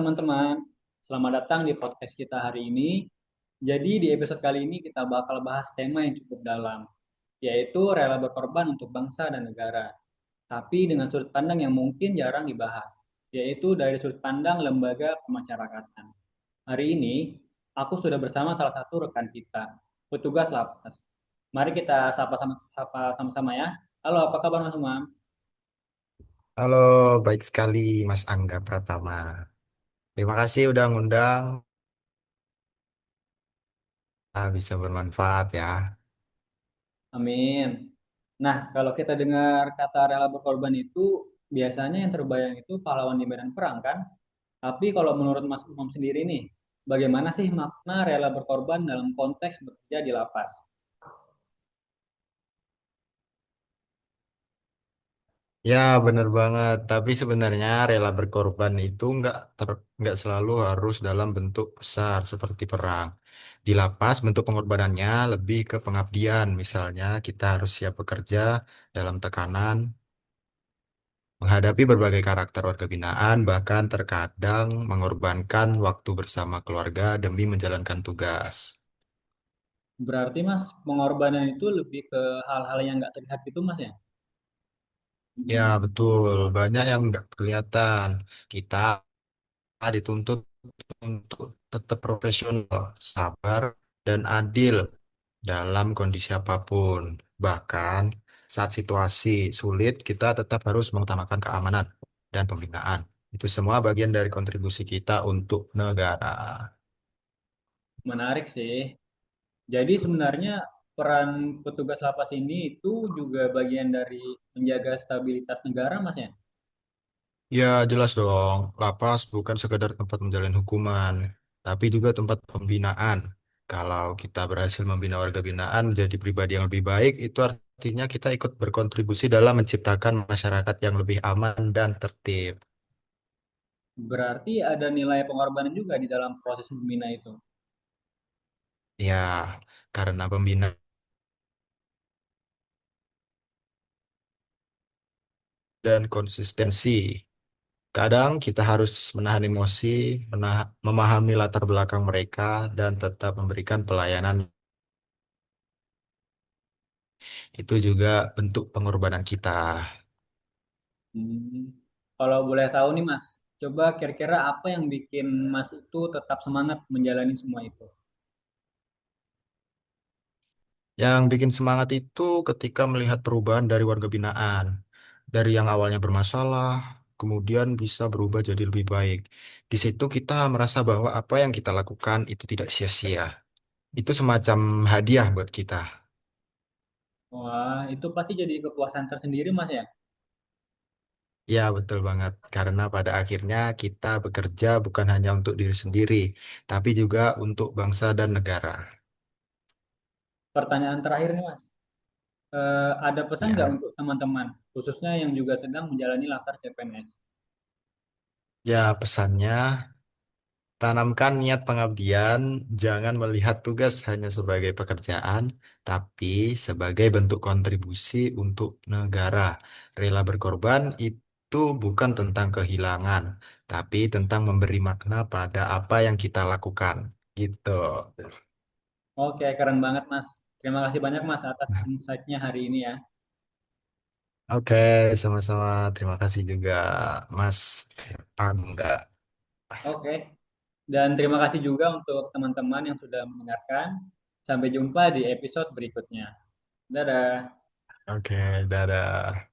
teman-teman, selamat datang di podcast kita hari ini. Jadi di episode kali ini kita bakal bahas tema yang cukup dalam, yaitu rela berkorban untuk bangsa dan negara. Tapi dengan sudut pandang yang mungkin jarang dibahas, yaitu dari sudut pandang lembaga pemasyarakatan. Hari ini, aku sudah bersama salah satu rekan kita, petugas lapas. Mari kita sapa sama-sama ya. Halo, apa kabar Mas Umam? Halo, baik sekali Mas Angga Pratama. Terima kasih udah ngundang. Bisa bermanfaat ya. Amin. Nah, kalau kita dengar kata rela berkorban itu, biasanya yang terbayang itu pahlawan di medan perang kan? Tapi kalau menurut Mas Umam sendiri nih, bagaimana sih makna rela berkorban dalam konteks bekerja di lapas? Ya, benar banget. Tapi sebenarnya rela berkorban itu nggak selalu harus dalam bentuk besar seperti perang. Di lapas, bentuk pengorbanannya lebih ke pengabdian. Misalnya, kita harus siap bekerja dalam tekanan, menghadapi berbagai karakter warga binaan, bahkan terkadang mengorbankan waktu bersama keluarga demi menjalankan tugas. Berarti Mas, pengorbanan itu lebih ke hal-hal yang nggak terlihat gitu Mas ya? Ya, betul. Banyak yang nggak kelihatan. Kita dituntut untuk tetap profesional, sabar, dan adil dalam kondisi apapun. Bahkan saat situasi sulit, kita tetap harus mengutamakan keamanan dan pembinaan. Itu semua bagian dari kontribusi kita untuk negara. Menarik sih. Jadi sebenarnya peran petugas lapas ini itu juga bagian dari menjaga stabilitas negara Mas ya? Ya, jelas dong. Lapas bukan sekedar tempat menjalani hukuman, tapi juga tempat pembinaan. Kalau kita berhasil membina warga binaan menjadi pribadi yang lebih baik, itu artinya kita ikut berkontribusi dalam menciptakan masyarakat yang lebih aman dan tertib. Berarti ada nilai pengorbanan juga di dalam proses membina itu. Ya, karena pembinaan dan konsistensi. Kadang kita harus menahan emosi, memahami latar belakang mereka, dan tetap memberikan pelayanan. Itu juga bentuk pengorbanan kita. Hmm. Kalau boleh tahu nih Mas, coba kira-kira apa yang bikin Mas itu tetap semangat menjalani semua itu? Yang bikin semangat itu ketika melihat perubahan dari warga binaan. Dari yang awalnya bermasalah, kemudian bisa berubah jadi lebih baik. Di situ kita merasa bahwa apa yang kita lakukan itu tidak sia-sia. Itu semacam hadiah buat kita. Wah, itu pasti jadi kepuasan tersendiri Mas ya. Ya, betul banget. Karena pada akhirnya kita bekerja bukan hanya untuk diri sendiri, tapi juga untuk bangsa dan negara. Pertanyaan terakhir nih Mas, ada pesan nggak Ya, untuk teman-teman, khususnya yang juga sedang menjalani laskar CPNS? ya pesannya tanamkan niat pengabdian, jangan melihat tugas hanya sebagai pekerjaan, tapi sebagai bentuk kontribusi untuk negara. Rela berkorban itu bukan tentang kehilangan, tapi tentang memberi makna pada apa yang kita lakukan. Gitu. Oke, keren banget Mas. Terima kasih banyak Mas atas insight-nya hari ini ya. Oke, sama-sama. Terima kasih juga, Mas Angga. Oke, dan terima kasih juga untuk teman-teman yang sudah mendengarkan. Sampai jumpa di episode berikutnya. Dadah. Oke, dadah.